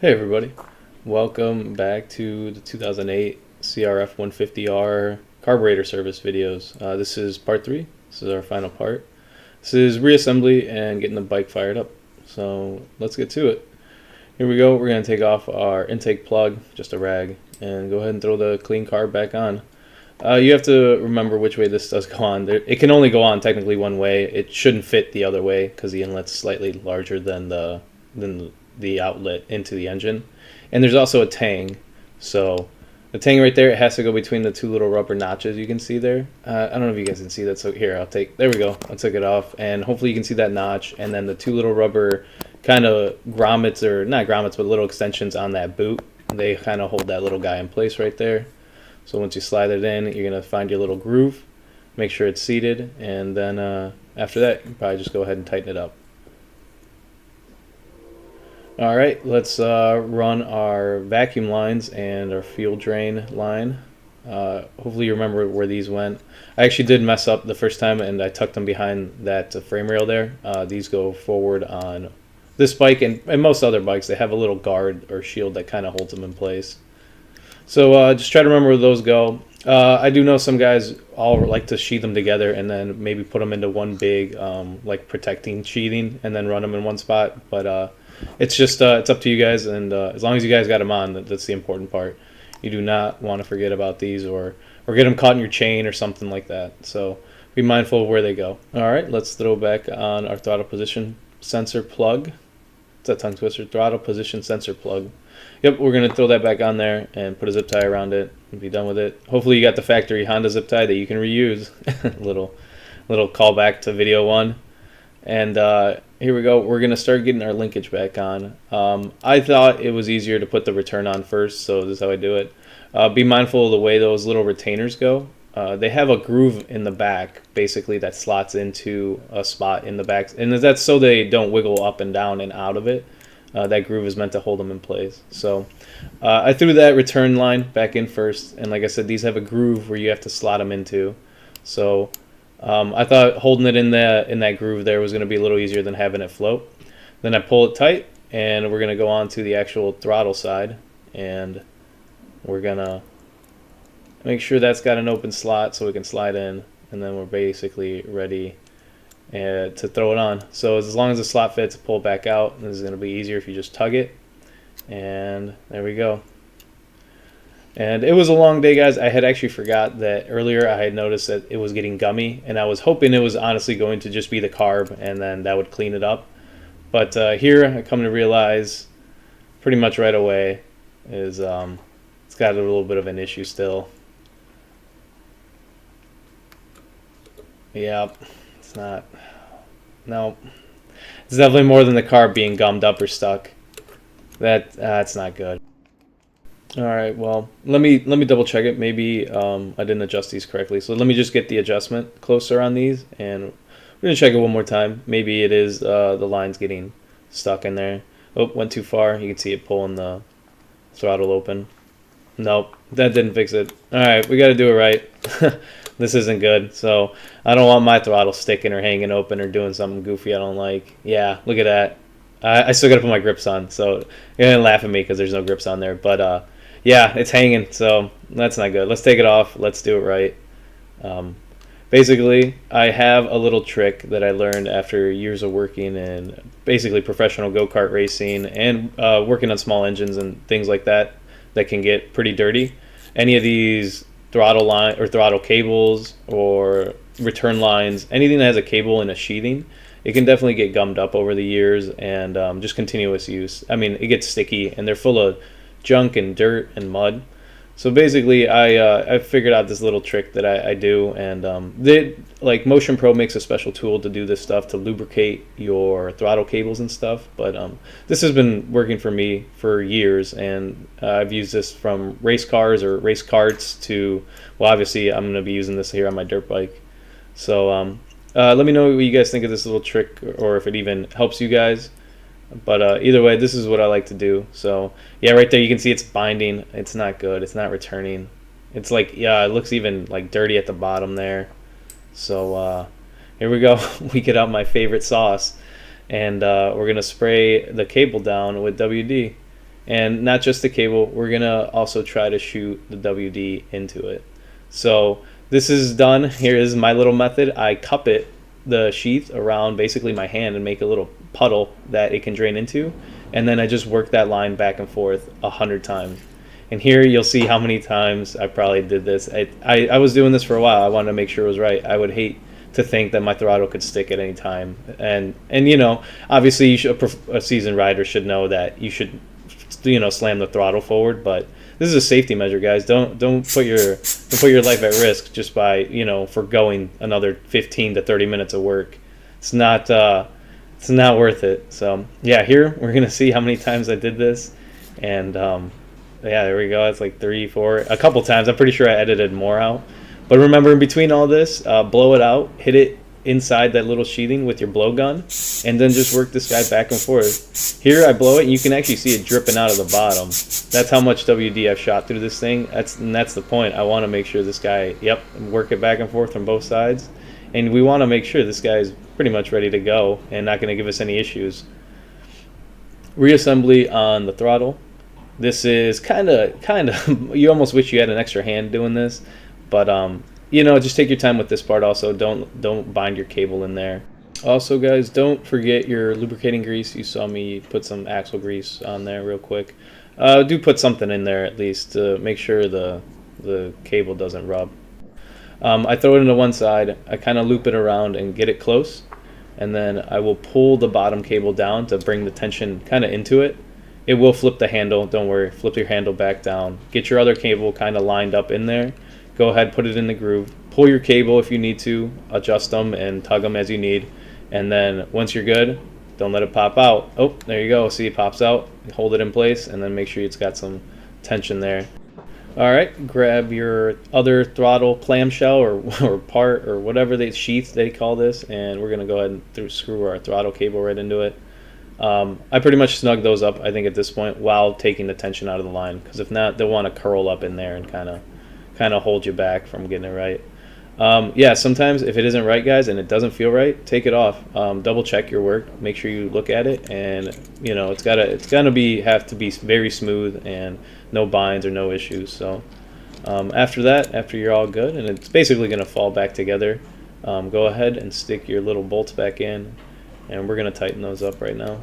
Hey everybody, welcome back to the 2008 CRF 150R carburetor service videos. This is part 3. This is our final part. This is reassembly and getting the bike fired up. So let's get to it. Here we go. We're going to take off our intake plug, just a rag, and go ahead and throw the clean carb back on. You have to remember which way this does go on. It can only go on technically one way. It shouldn't fit the other way because the inlet's slightly larger than the outlet into the engine. And there's also a tang. So the tang right there, it has to go between the two little rubber notches you can see there. I don't know if you guys can see that. So here, there we go. I took it off, and hopefully you can see that notch. And then the two little rubber kind of grommets, or not grommets, but little extensions on that boot. They kind of hold that little guy in place right there. So once you slide it in, you're going to find your little groove, make sure it's seated, and then after that, you probably just go ahead and tighten it up. Alright, let's run our vacuum lines and our fuel drain line. Hopefully you remember where these went. I actually did mess up the first time, and I tucked them behind that frame rail there. These go forward on this bike and most other bikes. They have a little guard or shield that kind of holds them in place. So just try to remember where those go. I do know some guys all like to sheath them together and then maybe put them into one big like protecting sheathing and then run them in one spot. But it's just it's up to you guys, and as long as you guys got them on, that's the important part. You do not want to forget about these or get them caught in your chain or something like that. So be mindful of where they go. All right, let's throw back on our throttle position sensor plug. It's a tongue twister. Throttle position sensor plug. Yep, we're going to throw that back on there and put a zip tie around it and be done with it. Hopefully you got the factory Honda zip tie that you can reuse. little callback to video 1. And here we go. We're going to start getting our linkage back on. I thought it was easier to put the return on first, so this is how I do it. Be mindful of the way those little retainers go. They have a groove in the back, basically, that slots into a spot in the back. And that's so they don't wiggle up and down and out of it. That groove is meant to hold them in place. So I threw that return line back in first, and like I said, these have a groove where you have to slot them into. So I thought holding it in that groove there was going to be a little easier than having it float. Then I pull it tight, and we're going to go on to the actual throttle side, and we're going to make sure that's got an open slot so we can slide in, and then we're basically ready to throw it on. So as long as the slot fits, pull it back out. This is going to be easier if you just tug it. And there we go. And it was a long day, guys. I had actually forgot that earlier I had noticed that it was getting gummy, and I was hoping it was honestly going to just be the carb, and then that would clean it up. But here I come to realize pretty much right away is it's got a little bit of an issue still. Yep. It's not. No, it's definitely more than the carb being gummed up or stuck. That's not good. All right, well, let me double check it. Maybe I didn't adjust these correctly. So let me just get the adjustment closer on these, and we're gonna check it one more time. Maybe it is the lines getting stuck in there. Oh, went too far. You can see it pulling the throttle open. Nope, that didn't fix it. All right, we got to do it right. This isn't good. So I don't want my throttle sticking or hanging open or doing something goofy I don't like. Yeah, look at that. I still got to put my grips on. So you're going to laugh at me because there's no grips on there. But yeah, it's hanging. So that's not good. Let's take it off. Let's do it right. Basically, I have a little trick that I learned after years of working in basically professional go-kart racing and working on small engines and things like that can get pretty dirty. Any of these throttle line or throttle cables or return lines, anything that has a cable and a sheathing, it can definitely get gummed up over the years and just continuous use. I mean, it gets sticky and they're full of junk and dirt and mud. So basically, I figured out this little trick that I do, and like Motion Pro makes a special tool to do this stuff to lubricate your throttle cables and stuff. But this has been working for me for years, and I've used this from race cars or race karts to, well, obviously I'm going to be using this here on my dirt bike. So let me know what you guys think of this little trick, or if it even helps you guys. But either way, this is what I like to do. So yeah, right there you can see it's binding. It's not good. It's not returning. It's like, yeah, it looks even like dirty at the bottom there. So here we go. We get out my favorite sauce, and we're gonna spray the cable down with WD. And not just the cable, we're gonna also try to shoot the WD into it. So this is done. Here is my little method. I cup it, the sheath, around basically my hand and make a little puddle that it can drain into, and then I just work that line back and forth 100 times. And here you'll see how many times I probably did this. I was doing this for a while. I wanted to make sure it was right. I would hate to think that my throttle could stick at any time. And you know, obviously you should, a seasoned rider should know that you should, you know, slam the throttle forward. But this is a safety measure, guys. Don't put your life at risk just by, you know, foregoing another 15 to 30 minutes of work. It's not worth it. So yeah, here we're gonna see how many times I did this, and yeah, there we go. It's like 3, 4, a couple times. I'm pretty sure I edited more out. But remember, in between all this, blow it out, hit it inside that little sheathing with your blowgun, and then just work this guy back and forth. Here I blow it, and you can actually see it dripping out of the bottom. That's how much WD I've shot through this thing. That's the point. I want to make sure this guy, yep, work it back and forth from both sides. And we want to make sure this guy is pretty much ready to go and not going to give us any issues. Reassembly on the throttle. This is kind of you almost wish you had an extra hand doing this, but you know, just take your time with this part. Also, don't bind your cable in there. Also, guys, don't forget your lubricating grease. You saw me put some axle grease on there real quick. Do put something in there at least to make sure the cable doesn't rub. I throw it into one side. I kind of loop it around and get it close, and then I will pull the bottom cable down to bring the tension kind of into it. It will flip the handle, don't worry. Flip your handle back down. Get your other cable kind of lined up in there. Go ahead, put it in the groove. Pull your cable if you need to. Adjust them and tug them as you need. And then once you're good, don't let it pop out. Oh, there you go. See, it pops out. Hold it in place, and then make sure it's got some tension there. All right, grab your other throttle clamshell or part or whatever sheath they call this, and we're going to go ahead and screw our throttle cable right into it. I pretty much snug those up, I think, at this point, while taking the tension out of the line, because if not, they'll want to curl up in there and kind of hold you back from getting it right. Yeah, sometimes if it isn't right, guys, and it doesn't feel right, take it off. Double check your work. Make sure you look at it, and you know it's gonna have to be very smooth and no binds or no issues. So after that, after you're all good, and it's basically gonna fall back together, go ahead and stick your little bolts back in, and we're gonna tighten those up right now.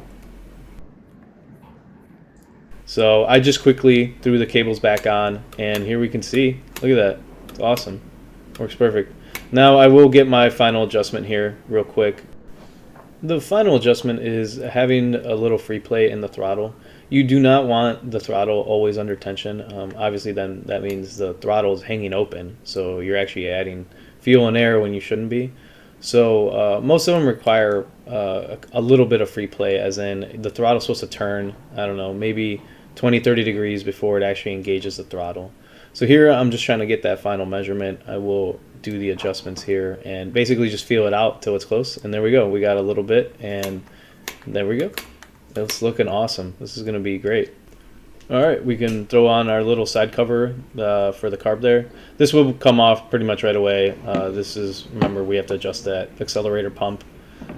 So I just quickly threw the cables back on, and here we can see, look at that, it's awesome, works perfect. Now I will get my final adjustment here real quick. The final adjustment is having a little free play in the throttle. You do not want the throttle always under tension. Obviously then that means the throttle is hanging open, so you're actually adding fuel and air when you shouldn't be. So most of them require a little bit of free play, as in the throttle's supposed to turn, I don't know, maybe 20-30 degrees before it actually engages the throttle. So here I'm just trying to get that final measurement. I will do the adjustments here and basically just feel it out till it's close, and there we go. We got a little bit, and there we go. It's looking awesome. This is going to be great. All right, we can throw on our little side cover for the carb there. This will come off pretty much right away. This is, remember, we have to adjust that accelerator pump.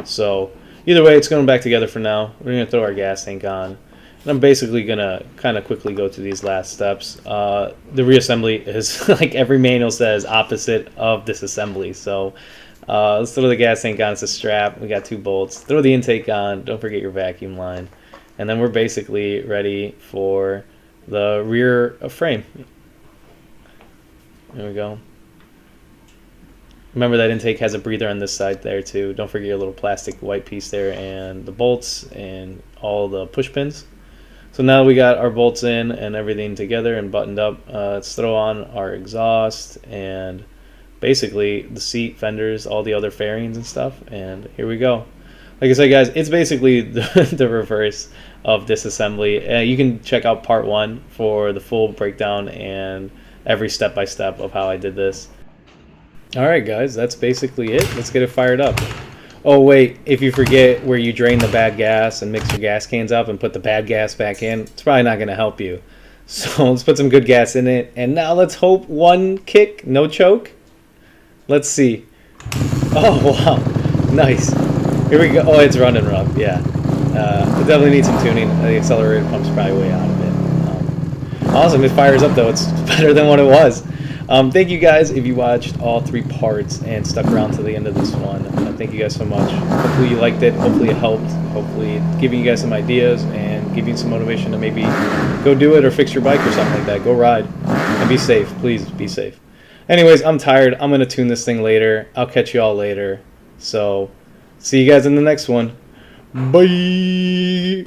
So either way, it's going back together for now. We're going to throw our gas tank on. And I'm basically going to kind of quickly go through these last steps. The reassembly is, like every manual says, opposite of disassembly. So let's throw the gas tank on. It's a strap. We got 2 bolts. Throw the intake on. Don't forget your vacuum line. And then we're basically ready for the rear frame. There we go. Remember that intake has a breather on this side there too. Don't forget your little plastic white piece there, and the bolts and all the push pins. So now we got our bolts in and everything together and buttoned up. Let's throw on our exhaust and basically the seat, fenders, all the other fairings and stuff. And here we go. Like I said, guys, it's basically the reverse of disassembly. You can check out part 1 for the full breakdown and every step-by-step of how I did this. Alright guys, that's basically it. Let's get it fired up. Oh wait, if you forget where you drain the bad gas and mix your gas cans up and put the bad gas back in, it's probably not going to help you. So let's put some good gas in it, and now let's hope one kick, no choke. Let's see. Oh wow, nice. Here we go. Oh, it's running rough. Yeah, it definitely needs some tuning. The accelerator pump's probably way out of it. Awesome, it fires up though. It's better than what it was. Thank you guys if you watched all 3 parts and stuck around to the end of this one. Thank you guys so much. Hopefully you liked it. Hopefully it helped. Hopefully giving you guys some ideas and giving you some motivation to maybe go do it or fix your bike or something like that. Go ride and be safe. Please be safe. Anyways, I'm tired. I'm going to tune this thing later. I'll catch you all later. So see you guys in the next one. Bye.